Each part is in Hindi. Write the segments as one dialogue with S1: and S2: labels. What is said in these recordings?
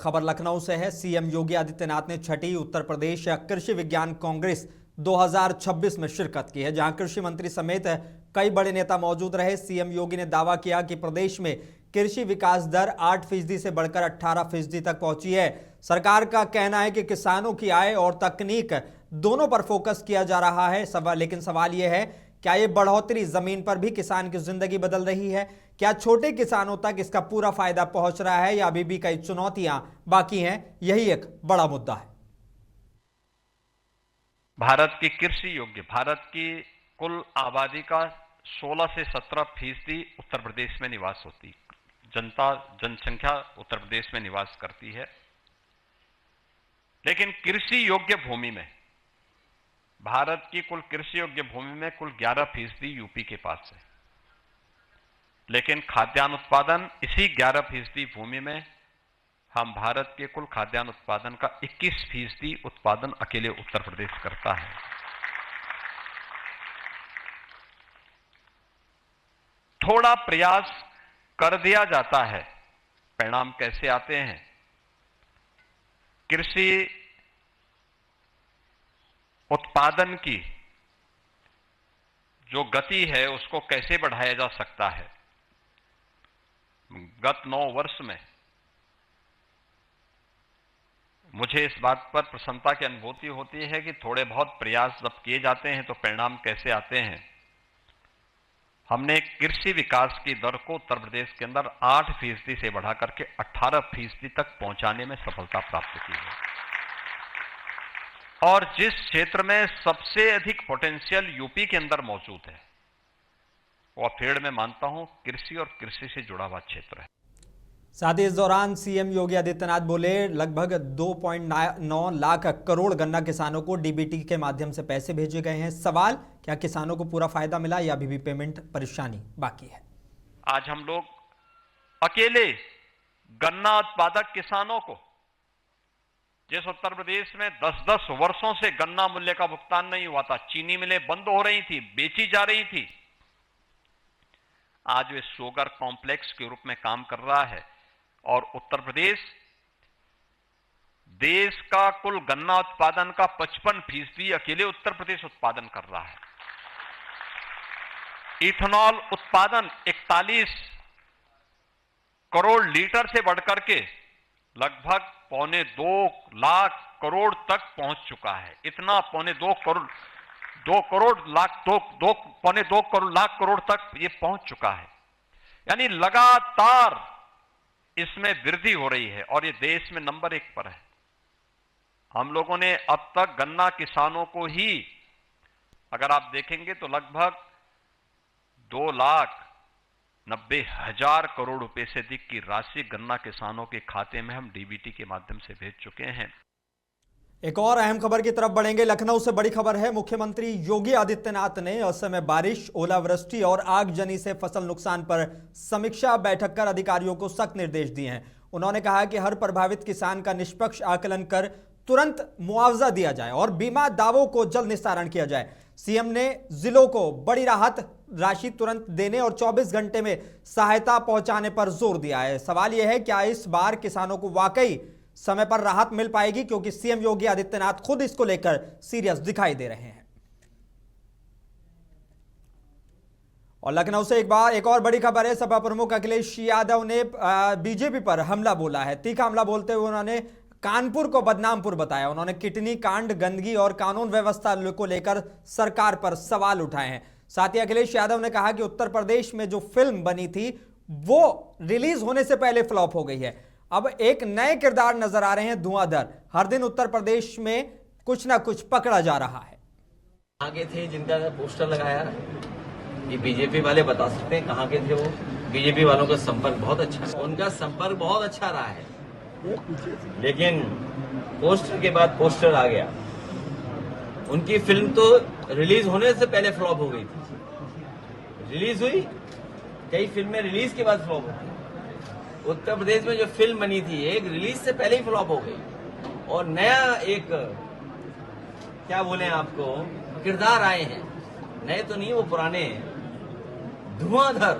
S1: खबर लखनऊ से है। सीएम योगी आदित्यनाथ ने छठी उत्तर प्रदेश कृषि विज्ञान कांग्रेस 2026 में शिरकत की है, जहां कृषि मंत्री समेत कई बड़े नेता मौजूद रहे। सीएम योगी ने दावा किया कि प्रदेश में कृषि विकास दर 8% से बढ़कर 18% तक पहुंची है। सरकार का कहना है कि किसानों की आय और तकनीक दोनों पर फोकस किया जा रहा है। लेकिन सवाल यह है, क्या ये बढ़ोतरी जमीन पर भी किसान की जिंदगी बदल रही है? क्या छोटे किसानों तक इसका पूरा फायदा पहुंच रहा है या अभी भी कई चुनौतियां बाकी हैं? यही एक बड़ा मुद्दा है।
S2: भारत की कुल आबादी का 16 से 17% उत्तर प्रदेश में निवास होती, जनसंख्या उत्तर प्रदेश में निवास करती है। लेकिन कृषि योग्य भूमि में, भारत की कुल कृषि योग्य भूमि में कुल 11% यूपी के पास है। लेकिन खाद्यान्न उत्पादन, इसी 11% भूमि में हम भारत के कुल खाद्यान्न उत्पादन का 21% उत्पादन अकेले उत्तर प्रदेश करता है। थोड़ा प्रयास कर दिया जाता है, परिणाम कैसे आते हैं? कृषि उत्पादन की जो गति है उसको कैसे बढ़ाया जा सकता है? गत 9 वर्ष में मुझे इस बात पर प्रसन्नता की अनुभूति होती है कि थोड़े बहुत प्रयास जब किए जाते हैं तो परिणाम कैसे आते हैं। हमने कृषि विकास की दर को उत्तर प्रदेश के अंदर 8% से बढ़ा करके 18% तक पहुंचाने में सफलता प्राप्त की है। और जिस क्षेत्र में सबसे अधिक पोटेंशियल यूपी के अंदर मौजूद है, वो फेड़ में मानता हूं कृषि और कृषि से जुड़ा हुआ क्षेत्र है।
S1: साथ ही इस दौरान सीएम योगी आदित्यनाथ बोले, लगभग 2.9 लाख करोड़ गन्ना किसानों को डीबीटी के माध्यम से पैसे भेजे गए हैं। सवाल, क्या किसानों को पूरा फायदा मिला या अभी भी पेमेंट परेशानी बाकी है?
S2: आज हम लोग अकेले गन्ना उत्पादक किसानों को, जिस उत्तर प्रदेश में 10-10 वर्षों से गन्ना मूल्य का भुगतान नहीं हुआ था, चीनी मिलें बंद हो रही थी, बेची जा रही थी, आज वे शुगर कॉम्प्लेक्स के रूप में काम कर रहा है। और उत्तर प्रदेश देश का कुल गन्ना उत्पादन का 55% अकेले उत्तर प्रदेश उत्पादन कर रहा है। इथेनॉल उत्पादन 41 करोड़ लीटर से बढ़कर के लगभग 2.25 लाख करोड़ तक पहुंच चुका है। इतना 2.25 लाख करोड़ तक ये पहुंच चुका है। यानी लगातार इसमें वृद्धि हो रही है और ये देश में नंबर 1 पर है। हम लोगों ने अब तक गन्ना किसानों को ही, अगर आप देखेंगे तो लगभग 2,90,000 करोड़ रुपए से अधिक की राशि गन्ना किसानों के खाते में हम डीबीटी के माध्यम से भेज चुके हैं।
S1: एक और अहम खबर की तरफ बढ़ेंगे। लखनऊ से बड़ी खबर है। मुख्यमंत्री योगी आदित्यनाथ ने असमय बारिश, ओलावृष्टि और आगजनी से फसल नुकसान पर समीक्षा बैठक कर अधिकारियों को सख्त निर्देश दिए हैं। उन्होंने कहा कि हर प्रभावित किसान का निष्पक्ष आकलन कर तुरंत मुआवजा दिया जाए और बीमा दावों को जल्द निस्तारण किया जाए। सीएम ने जिलों को बड़ी राहत राशि तुरंत देने और 24 घंटे में सहायता पहुंचाने पर जोर दिया है। सवाल यह है, क्या इस बार किसानों को वाकई समय पर राहत मिल पाएगी? क्योंकि सीएम योगी आदित्यनाथ खुद इसको लेकर सीरियस दिखाई दे रहे हैं। और लखनऊ से एक और बड़ी खबर है। सपा प्रमुख अखिलेश यादव ने बीजेपी पर हमला बोला है। तीखा हमला बोलते हुए उन्होंने कानपुर को बदनामपुर बताया। उन्होंने किडनी कांड, गंदगी और कानून व्यवस्था को लेकर सरकार पर सवाल उठाए हैं। साथ ही अखिलेश यादव ने कहा कि उत्तर प्रदेश में जो फिल्म बनी थी वो रिलीज होने से पहले फ्लॉप हो गई है। अब एक नए किरदार नजर आ रहे हैं, धुआंधर। हर दिन उत्तर प्रदेश में कुछ ना कुछ पकड़ा जा रहा है।
S3: आगे थे जिनका पोस्टर लगाया, ये बीजेपी वाले बता सकते हैं कहाँ के थे वो। बीजेपी वालों का संपर्क बहुत अच्छा है, उनका संपर्क बहुत अच्छा रहा है। लेकिन पोस्टर के बाद पोस्टर आ गया। उनकी फिल्म तो रिलीज होने से पहले फ्लॉप हो गई थी। रिलीज हुई, कई फिल्में रिलीज के बाद फ्लॉप होती। उत्तर प्रदेश में जो फिल्म बनी थी, एक रिलीज से पहले ही फ्लॉप हो गई और नया एक, क्या बोले आपको, किरदार आए हैं। नए तो नहीं, वो पुराने हैं। धुआंधर,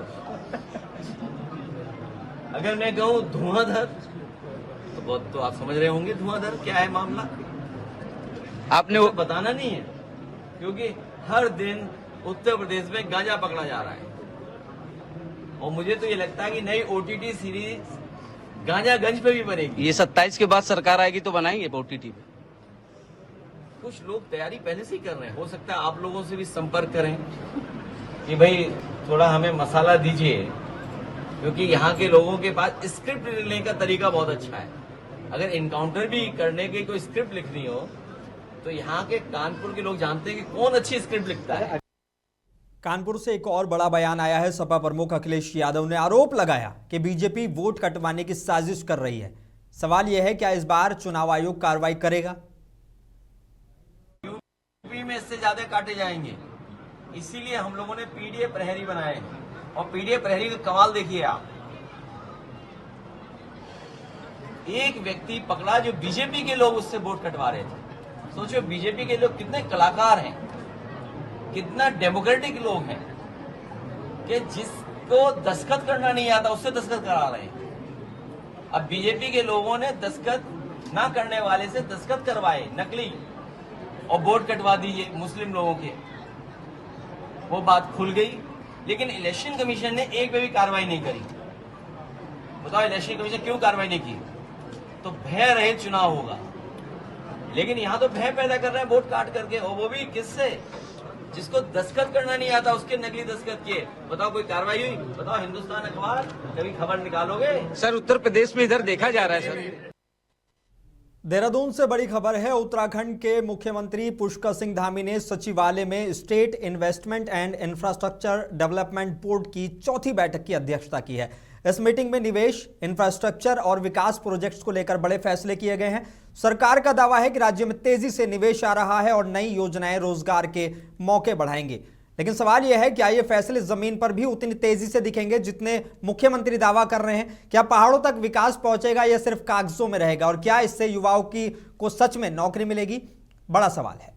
S3: अगर मैं कहूं धुआंधर, तो बहुत तो आप समझ रहे होंगे धुआंधार क्या है मामला।
S4: आपने
S3: मुझे बताना नहीं है, क्योंकि हर दिन उत्तर प्रदेश में गांजा पकड़ा जा रहा है, और मुझे तो ये लगता है कि नई OTT सीरीज गांजागंज पे भी बनेगी।
S4: ये 27 के बाद सरकार आएगी तो बनाएंगे OTT पे।
S3: कुछ लोग तैयारी पहले से ही कर रहे हैं, हो सकता है आप लोगों से भी संपर्क करें कि भाई थोड़ा हमें मसाला दीजिए, क्योंकि यहाँ के लोगों के पास स्क्रिप्ट लिखने का तरीका बहुत अच्छा है। अगर इनकाउंटर भी करने की कोई स्क्रिप्ट लिखनी हो तो यहाँ के कानपुर के लोग जानते हैं कि कौन अच्छी स्क्रिप्ट लिखता है।
S1: कानपुर से एक और बड़ा बयान आया है। सपा प्रमुख अखिलेश यादव ने आरोप लगाया कि बीजेपी वोट कटवाने की साजिश कर रही है। सवाल यह है, क्या इस बार चुनाव आयोग कार्रवाई करेगा?
S3: यूपी में इससे ज्यादा काटे जाएंगे, इसीलिए हम लोगों ने पीडीए प्रहरी बनाए हैं। और पीडीए प्रहरी का कमाल देखिए आप, एक व्यक्ति पकड़ा जो बीजेपी के लोग उससे वोट कटवा रहे थे। सोचो बीजेपी के लोग कितने कलाकार हैं, कितना डेमोक्रेटिक लोग हैं कि जिसको दस्तखत करना नहीं आता उससे दस्तखत करा रहे हैं। अब बीजेपी के लोगों ने दस्तखत ना करने वाले से दस्तखत करवाए नकली, और वोट कटवा दिए मुस्लिम लोगों के। वो बात खुल गई, लेकिन इलेक्शन कमीशन ने एक पे भी कार्रवाई नहीं करी। बताओ इलेक्शन कमीशन क्यों कार्रवाई नहीं की? तो भय रहित चुनाव होगा, लेकिन यहाँ तो भय पैदा कर रहे हैं वोट काट करके, और वो भी किससे? जिसको दस्तखत करना नहीं आता उसके नकली दस्तखत किए। बताओ कोई कार्रवाई हुई? बताओ हिंदुस्तान अखबार कभी खबर निकालोगे?
S4: सर उत्तर प्रदेश में इधर देखा जा रहा है सर।
S1: देहरादून से बड़ी खबर है। उत्तराखंड के मुख्यमंत्री पुष्कर सिंह धामी ने सचिवालय में estate investment and infrastructure development board की चौथी बैठक की अध्यक्षता की है। इस मीटिंग में निवेश, इंफ्रास्ट्रक्चर और विकास प्रोजेक्ट्स को लेकर बड़े फैसले किए गए हैं। सरकार का दावा है कि राज्य में तेजी से निवेश आ रहा है और नई योजनाएं रोजगार के मौके बढ़ाएंगी। लेकिन सवाल यह है, क्या ये फैसले जमीन पर भी उतनी तेजी से दिखेंगे जितने मुख्यमंत्री दावा कर रहे हैं? क्या पहाड़ों तक विकास पहुंचेगा या सिर्फ कागजों में रहेगा? और क्या इससे युवाओं को सच में नौकरी मिलेगी? बड़ा सवाल है।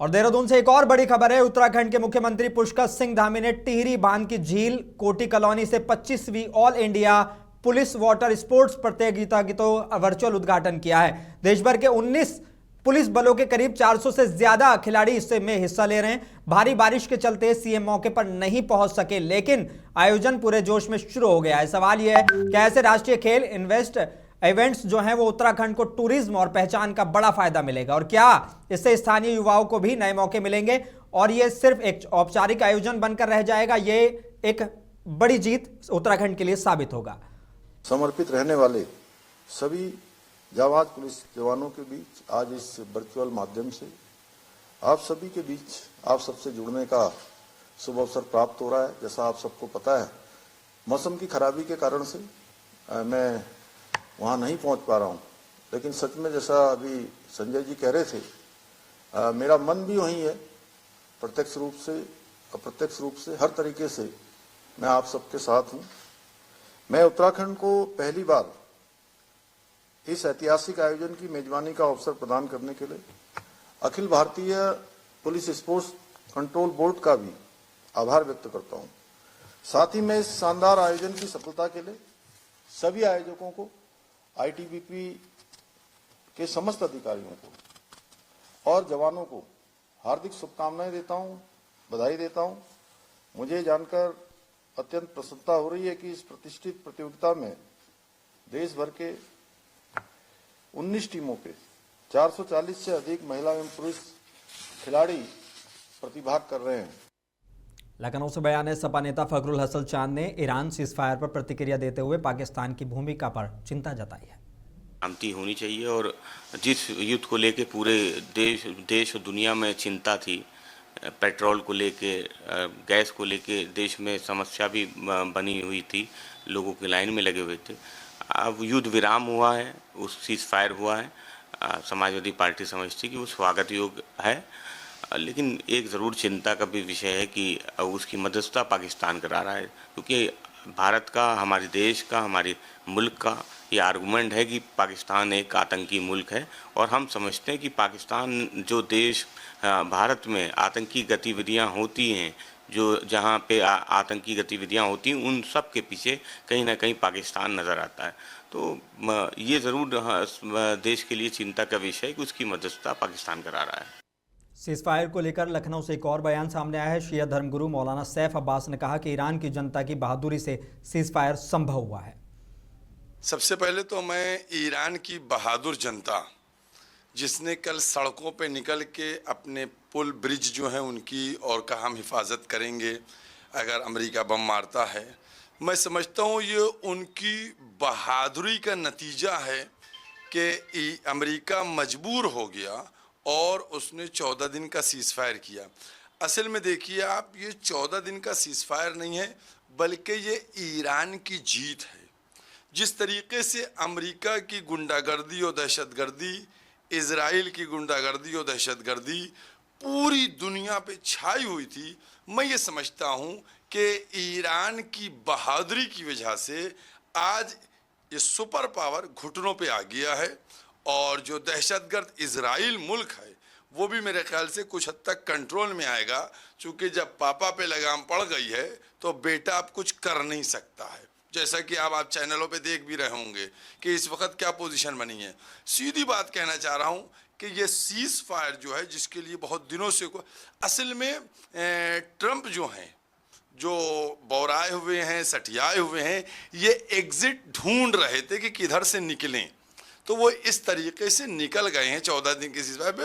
S1: और देहरादून से एक और बड़ी खबर है। उत्तराखंड के मुख्यमंत्री पुष्कर सिंह धामी ने टिहरी बांध की झील कोटी कॉलोनी से 25वीं all India police water sports प्रतियोगिता की तो वर्चुअल उद्घाटन किया है। देश भर के 19 पुलिस बलों के करीब 400 से ज्यादा खिलाड़ी इसमें हिस्सा ले रहे हैं। भारी बारिश के चलते सीएम मौके पर नहीं पहुंच सके, लेकिन आयोजन पूरे जोश में शुरू हो गया है। सवाल यह है कि ऐसे राष्ट्रीय खेल इवेंट्स जो हैं वो उत्तराखंड को टूरिज्म और पहचान का बड़ा फायदा मिलेगा, और क्या इससे स्थानीय युवाओं को भी नए मौके मिलेंगे और ये सिर्फ एक औपचारिक आयोजन बनकर रह जाएगा? ये एक बड़ी जीत उत्तराखंड के लिए साबित होगा।
S5: समर्पित रहने वाले सभी जाबाज पुलिस जवानों के बीच आज इस वर्चुअल माध्यम से आप सभी के बीच आप सबसे जुड़ने का शुभ अवसर प्राप्त हो रहा है। जैसा आप सबको पता है, मौसम की खराबी के कारण से मैं वहां नहीं पहुंच पा रहा हूं, लेकिन सच में जैसा अभी संजय जी कह रहे थे, मेरा मन भी वहीं है। प्रत्यक्ष रूप से अप्रत्यक्ष रूप से हर तरीके से मैं आप सबके साथ हूं। मैं उत्तराखंड को पहली बार इस ऐतिहासिक आयोजन की मेजबानी का अवसर प्रदान करने के लिए Akhil Bharatiya police sports control board का भी आभार व्यक्त करता हूं। साथ ही मैं इस शानदार आयोजन की सफलता के लिए सभी आयोजकों को, आईटीबीपी के समस्त अधिकारियों को और जवानों को हार्दिक शुभकामनाएं देता हूं, बधाई देता हूं। मुझे जानकर अत्यंत प्रसन्नता हो रही है कि इस प्रतिष्ठित प्रतियोगिता में देश भर के 19 टीमों के 440 से अधिक महिला एवं पुरुष खिलाड़ी प्रतिभाग कर रहे हैं।
S1: लखनऊ से बयान है। सपा नेता फखरुल हसन चांद ने ईरान सीज़फायर पर प्रतिक्रिया देते हुए पाकिस्तान की भूमिका पर चिंता जताई है।
S6: शांति होनी चाहिए, और जिस युद्ध को लेके पूरे देश और दुनिया में चिंता थी, पेट्रोल को लेके, गैस को लेके देश में समस्या भी बनी हुई थी, लोगों की लाइन में लगे हुए थे। अब युद्ध विराम हुआ है, उस सीज़फायर हुआ है। समाजवादी पार्टी समझती है कि वो स्वागत योग्य है, लेकिन एक ज़रूर चिंता का भी विषय है कि उसकी मध्यस्थता पाकिस्तान करा रहा है, क्योंकि भारत का, हमारे देश का, हमारे मुल्क का ये आर्गूमेंट है कि पाकिस्तान एक आतंकी मुल्क है, और हम समझते हैं कि पाकिस्तान जो देश भारत में आतंकी गतिविधियां होती हैं, जो जहाँ पे आतंकी गतिविधियाँ होती हैं उन सब के पीछे कहीं ना कहीं पाकिस्तान नज़र आता है। तो ये ज़रूर देश के लिए चिंता का विषय है कि उसकी मध्यस्थता पाकिस्तान करा रहा है।
S1: सीज़फायर को लेकर लखनऊ से एक और बयान सामने आया है। शिया धर्मगुरु मौलाना सैफ अब्बास ने कहा कि ईरान की जनता की बहादुरी से सीज़फायर संभव हुआ है।
S7: सबसे पहले तो मैं ईरान की बहादुर जनता, जिसने कल सड़कों पे निकल के अपने पुल ब्रिज जो हैं उनकी और कहा हम हिफाजत करेंगे अगर अमेरिका बम मारता है, मैं समझता हूँ ये उनकी बहादुरी का नतीजा है कि अमेरिका मजबूर हो गया और उसने 14 दिन का सीज़फायर किया। असल में देखिए आप, ये 14 दिन का सीज़फायर नहीं है बल्कि ये ईरान की जीत है। जिस तरीके से अमेरिका की गुंडागर्दी और दहशतगर्दी, इजराइल की गुंडागर्दी और दहशतगर्दी पूरी दुनिया पे छाई हुई थी, मैं ये समझता हूँ कि ईरान की बहादुरी की वजह से आज ये सुपर पावर घुटनों पे आ गया है और जो दहशतगर्द इजराइल मुल्क है वो भी मेरे ख्याल से कुछ हद तक कंट्रोल में आएगा, क्योंकि जब पापा पे लगाम पड़ गई है तो बेटा अब कुछ कर नहीं सकता है। जैसा कि आप चैनलों पे देख भी रहे होंगे कि इस वक्त क्या पोजीशन बनी है। सीधी बात कहना चाह रहा हूँ कि ये सीज़ फायर जो है, जिसके लिए बहुत दिनों से असल में ट्रंप जो हैं, जो बौराए हुए हैं, सठियाए हुए हैं, ये एग्जिट ढूंढ रहे थे कि किधर से निकलें, तो वो इस तरीके से निकल गए हैं 14 दिन के सीज़ फायर पे।